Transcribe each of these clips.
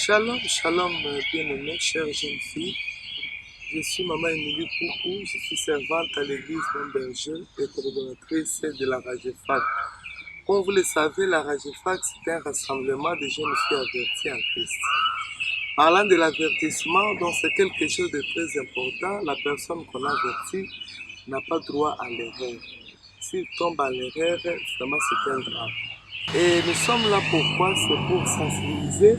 Shalom, shalom, bien-aimée, chère jeune fille. Je suis Maman Émilie Poukou, je suis servante à l'église Mon Berger et coordonnatrice de la Rajefac. Comme vous le savez, la Rajefac, c'est un rassemblement de jeunes filles averties en Christ. Parlant de l'avertissement, donc c'est quelque chose de très important. La personne qu'on avertit n'a pas droit à l'erreur. S'il tombe à l'erreur, vraiment c'est un drame. Et nous sommes là pourquoi? C'est pour sensibiliser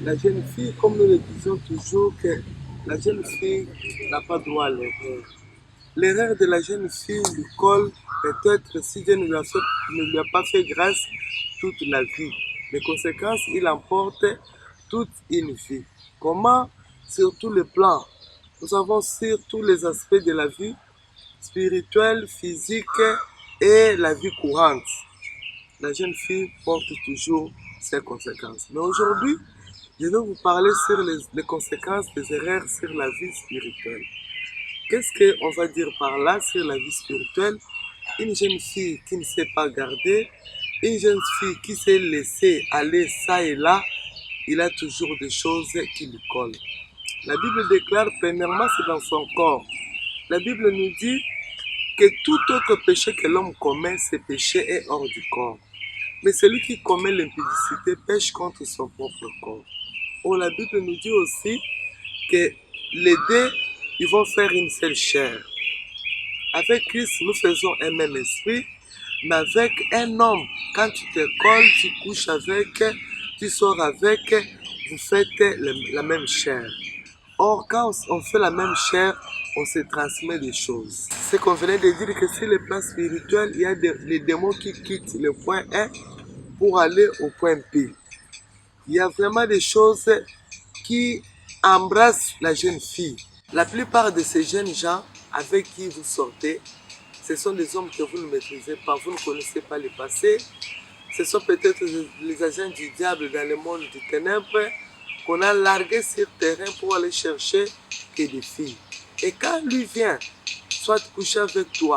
la jeune fille, comme nous le disons toujours, que la jeune fille n'a pas droit à l'erreur. L'erreur de la jeune fille lui colle peut-être si Dieu ne lui a pas fait grâce toute la vie. Les conséquences, il emporte toute une vie. Comment? Sur tous les plans. Nous avons sur tous les aspects de la vie, spirituelle, physique et la vie courante. La jeune fille porte toujours ses conséquences. Mais aujourd'hui, je vais vous parler sur les conséquences des erreurs sur la vie spirituelle. Qu'est-ce qu'on va dire par là sur la vie spirituelle? Une jeune fille qui ne sait pas garder, une jeune fille qui s'est laissée aller ça et là, il a toujours des choses qui lui collent. La Bible déclare, premièrement, c'est dans son corps. La Bible nous dit que tout autre péché que l'homme commet, ce péché est hors du corps. Mais celui qui commet l'impudicité pêche contre son propre corps. Oh, la Bible nous dit aussi que les deux, ils vont faire une seule chair. Avec Christ, nous faisons un même esprit, mais avec un homme, quand tu te colles, tu couches avec, tu sors avec, vous faites la même chair. Or, quand on fait la même chair, on se transmet des choses. Ce qu'on venait de dire que sur le plan spirituel, il y a les démons qui quittent le point 1 pour aller au point B. Il y a vraiment des choses qui embrassent la jeune fille. La plupart de ces jeunes gens avec qui vous sortez, ce sont des hommes que vous ne maîtrisez pas, vous ne connaissez pas le passé. Ce sont peut-être les agents du diable dans le monde du ténèbre qu'on a largués sur terrain pour aller chercher que des filles. Et quand lui vient, soit coucher avec toi,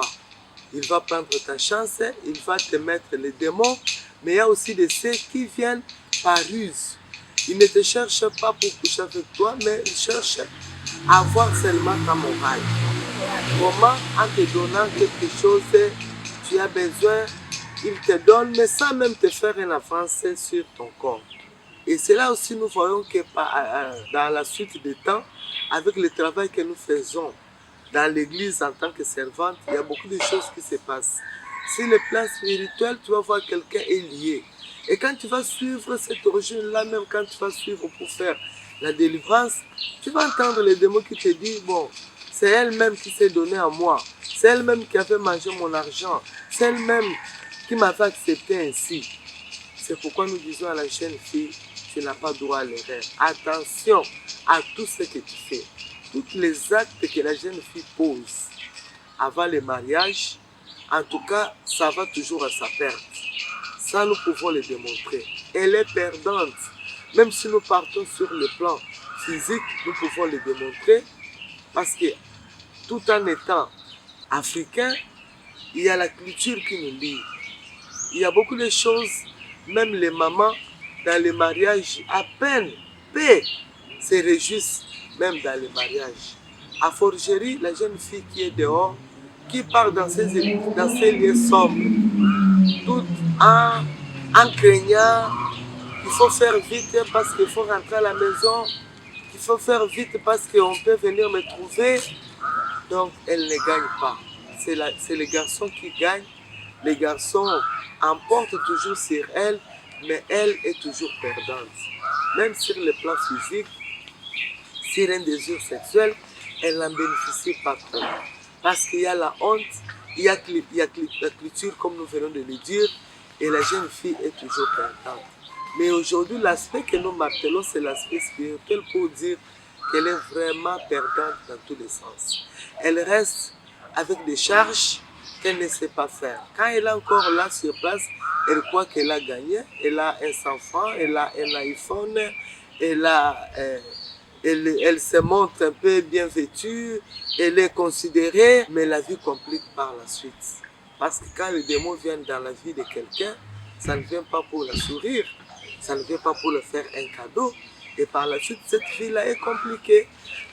il va prendre ta chance, il va te mettre les démons, mais il y a aussi de ceux qui viennent par ruse. Ils ne te cherchent pas pour coucher avec toi, mais ils cherchent à avoir seulement ta morale. Comment, en te donnant quelque chose, tu as besoin, il te donne, mais sans même te faire une avance sur ton corps. Et c'est là aussi nous voyons que dans la suite des temps, avec le travail que nous faisons dans l'église en tant que servante, il y a beaucoup de choses qui se passent. Sur le plan spirituel, tu vas voir quelqu'un est lié. Et quand tu vas suivre cette origine-là, même quand tu vas suivre pour faire la délivrance, tu vas entendre les démons qui te disent, bon, c'est elle-même qui s'est donnée à moi. C'est elle-même qui avait mangé mon argent. C'est elle-même qui m'avait accepté ainsi. C'est pourquoi nous disons à la jeune fille, tu n'as pas droit à l'erreur. Attention à tout ce que tu fais. Tous les actes que la jeune fille pose avant le mariage, en tout cas, ça va toujours à sa perte. Ça, nous pouvons le démontrer. Elle est perdante. Même si nous partons sur le plan physique, nous pouvons le démontrer parce que tout en étant africain, il y a la culture qui nous lie. Il y a beaucoup de choses, même les mamans, dans les mariages, à peine paix se réjouissent, même dans les mariages. À Forgerie, la jeune fille qui est dehors, qui part dans ces lieux sombres, tout en craignant qu'il faut faire vite parce qu'il faut rentrer à la maison, qu'il faut faire vite parce qu'on peut venir me trouver. Donc, elle ne gagne pas. C'est les garçons qui gagnent. Les garçons emportent toujours sur elle, mais elle est toujours perdante. Même sur le plan physique, sur un désir sexuel, elle n'en bénéficie pas trop. Parce qu'il y a la honte, il y a la culture, comme nous venons de le dire, et la jeune fille est toujours perdante. Mais aujourd'hui, l'aspect que nous martelons, c'est l'aspect spirituel pour dire qu'elle est vraiment perdante dans tous les sens. Elle reste avec des charges qu'elle ne sait pas faire. Quand elle est encore là sur place, elle croit qu'elle a gagné, elle a un enfant, elle a un iPhone, elle se montre un peu bien vêtue, elle est considérée, mais la vie complique par la suite. Parce que quand les démons viennent dans la vie de quelqu'un, ça ne vient pas pour la sourire, ça ne vient pas pour le faire un cadeau, Et par la suite, cette vie-là est compliquée.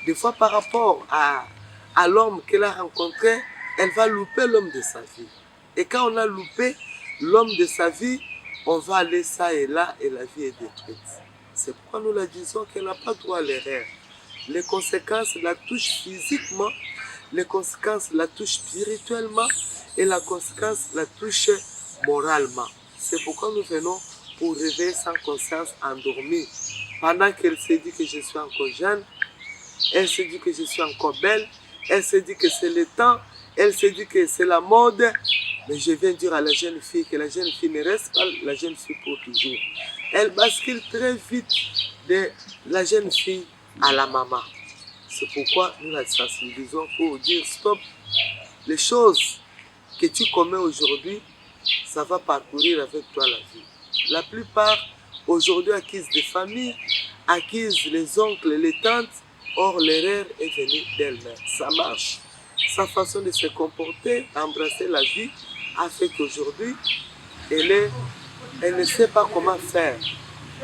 Des fois, par rapport à l'homme qu'elle a rencontré, elle va louper l'homme de sa vie. Et quand on a loupé l'homme de sa vie, on va aller ça et là et la vie est détruite. C'est pourquoi nous la disons qu'elle n'a pas droit à l'erreur. Les conséquences la touchent physiquement, les conséquences la touchent spirituellement et la conséquence la touche moralement. C'est pourquoi nous venons pour réveiller sans conscience endormie. Pendant qu'elle se dit que je suis encore jeune, elle se dit que je suis encore belle, elle se dit que c'est le temps, elle se dit que c'est la mode. Mais je viens dire à la jeune fille que la jeune fille ne reste pas la jeune fille pour toujours. Elle bascule très vite de la jeune fille à la maman. C'est pourquoi nous la sensibilisons pour dire stop. Les choses que tu commets aujourd'hui, ça va parcourir avec toi la vie. La plupart aujourd'hui acquisent des familles, acquisent les oncles, les tantes. Or l'erreur est venue d'elle-même. Ça marche. Sa façon de se comporter, d'embrasser la vie, a fait qu'aujourd'hui, elle ne sait pas comment faire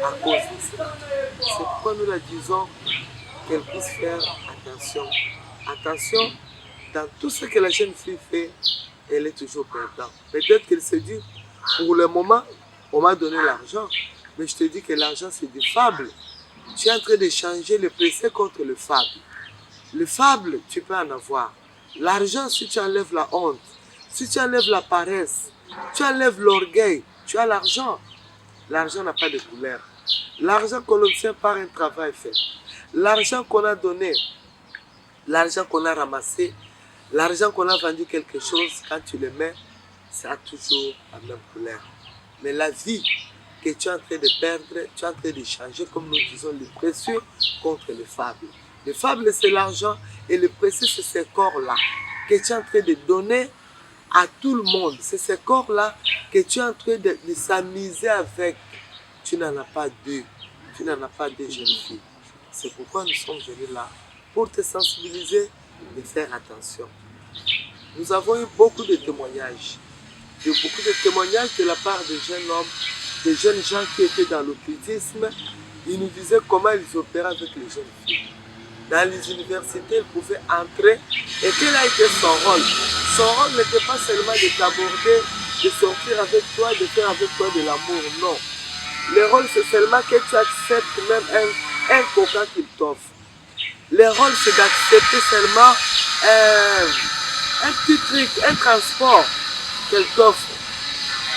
à cause de ça. C'est pourquoi nous la disons qu'elle puisse faire attention. Attention, dans tout ce que la jeune fille fait, elle est toujours perdante. Peut-être qu'elle se dit, pour le moment, on m'a donné l'argent, mais je te dis que l'argent c'est des fables. Tu es en train de changer le précet contre le fable. Le fable, tu peux en avoir. L'argent, si tu enlèves la honte, si tu enlèves la paresse, tu enlèves l'orgueil, tu as l'argent. L'argent n'a pas de couleur. L'argent qu'on obtient par un travail fait. L'argent qu'on a donné, l'argent qu'on a ramassé, l'argent qu'on a vendu quelque chose, quand tu le mets, ça a toujours la même couleur. Mais la vie que tu es en train de perdre, tu es en train de changer, comme nous disons, le précieux contre le fable. Le fable, c'est l'argent et le précieux, c'est ce corps-là que tu es en train de donner à tout le monde. C'est ce corps-là que tu es en train de s'amuser avec. Tu n'en as pas deux. Tu n'en as pas deux jeunes filles. C'est pourquoi nous sommes venus là, pour te sensibiliser, de faire attention. Nous avons eu beaucoup de témoignages. Beaucoup de témoignages de la part de jeunes hommes, de jeunes gens qui étaient dans l'occultisme. Ils nous disaient comment ils opéraient avec les jeunes filles. Dans les universités, ils pouvaient entrer. Et quel a été son rôle? Son rôle n'était pas seulement de t'aborder, de sortir avec toi, de faire avec toi de l'amour, non. Le rôle, c'est seulement que tu acceptes même un coca qu'il t'offre. Le rôle, c'est d'accepter seulement un petit truc, un transport qu'elle t'offre.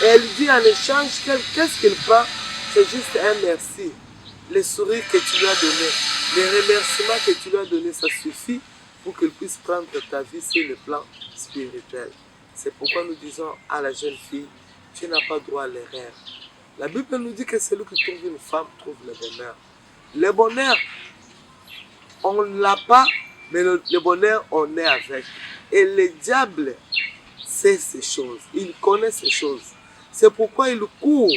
Et elle dit en échange, qu'est-ce qu'il prend? C'est juste un merci. Le sourire que tu lui as donné, les remerciements que tu lui as donné, ça suffit pour qu'elle puisse prendre ta vie sur le plan spirituel. C'est pourquoi nous disons à la jeune fille, tu n'as pas droit à l'erreur. La Bible nous dit que celui qui trouve une femme trouve le bonheur. Le bonheur, on ne l'a pas, mais le bonheur, on est avec. Et le diable sait ces choses, il connaît ces choses. C'est pourquoi il court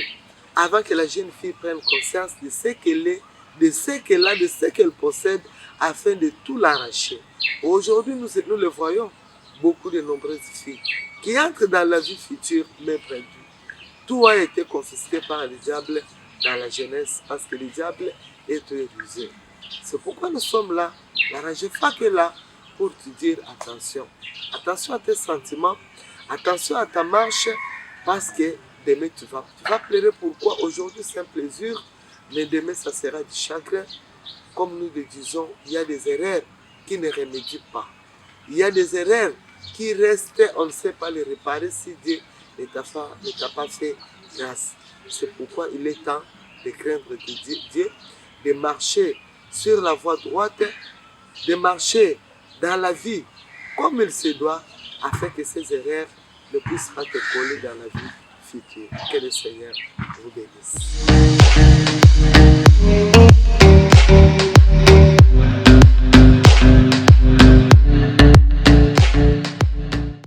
avant que la jeune fille prenne conscience de ce qu'elle est, de ce qu'elle a, de ce qu'elle possède, afin de tout l'arracher. Aujourd'hui, nous le voyons, beaucoup de nombreuses filles qui entrent dans la vie future, mais perdues. Tout a été confisqué par le diable dans la jeunesse, parce que le diable est rusé. C'est pourquoi nous sommes là, la RAGEFAC est là, pour te dire attention. Attention à tes sentiments, attention à ta marche, parce que demain tu vas pleurer. Pourquoi? Aujourd'hui c'est un plaisir, mais demain ça sera du chagrin. Comme nous le disons, il y a des erreurs qui ne remédient pas. Il y a des erreurs qui restent, on ne sait pas les réparer si Dieu ne t'a pas fait grâce. C'est pourquoi il est temps de craindre Dieu, de marcher sur la voie droite, de marcher dans la vie comme il se doit, afin que ces erreurs ne puissent pas te coller dans la vie future. Que le Seigneur vous bénisse.